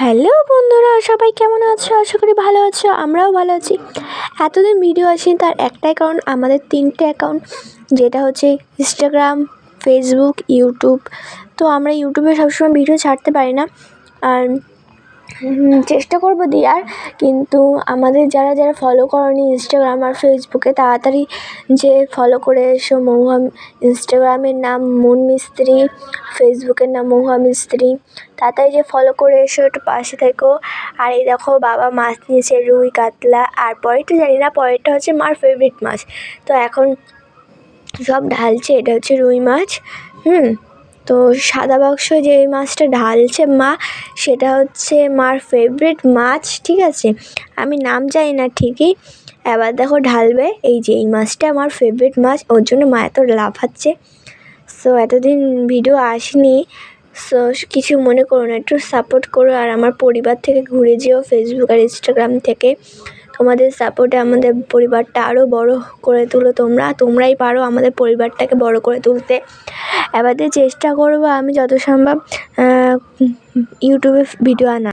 Hello বন্ধুরা, সবাই কেমন আছো? আশা করি ভালো আছো। আমরাও ভালো আছি। এতদিন ভিডিও আসেনি, তার একটাই কারণ, আমাদের 3টে অ্যাকাউন্ট, যেটা হচ্ছে ইনস্টাগ্রাম, ফেসবুক, ইউটিউব। তো আমরা ইউটিউবে সবসময় ভিডিও ছাড়তে পারি না, আর চেষ্টা করবো দেওয়ার, কিন্তু আমাদের যারা ফলো করনি ইনস্টাগ্রাম আর ফেসবুকে, তাড়াতাড়ি যে ফলো করে এসো। মহুয়া, ইনস্টাগ্রামের নাম মন মিস্ত্রি, ফেসবুকের নাম মহুয়া মিস্ত্রি। তাড়াতাড়ি যে ফলো করে এসো, একটু পাশে থেকো। আর এই দেখো, বাবা মাছ নিয়েছে, রুই কাতলা। আর পরেরটা জানি না, পরেরটা হচ্ছে মার ফেভারিট মাছ। তো এখন সব ঢালছে, এটা হচ্ছে রুই মাছ। তো সাদা বাক্স যে মাছটা ঢালছে মা, সেটা হচ্ছে মার ফেভারিট মাছ, ঠিক আছে? আমি নাম জানি না ঠিকই। এবার দেখো ঢালবে, এই যে এই মাছটা আমার ফেভারিট মাছ, ওর জন্য মা এত লাফাচ্ছে। সো এতদিন ভিডিও আসেনি, সো কিছু মনে করো না, একটু সাপোর্ট করো। আর আমার পরিবার থেকে ঘুরে যেও, ফেসবুক আর ইনস্টাগ্রাম থেকে। তোমাদের সাপোর্টে আমাদের পরিবারটা আরও বড় করে তুলো। তোমরাই পারো আমাদের পরিবারটাকে বড় করে তুলতে। এবার চেষ্টা করবো আমি যত সম্ভব ইউটিউবে ভিডিও আনা।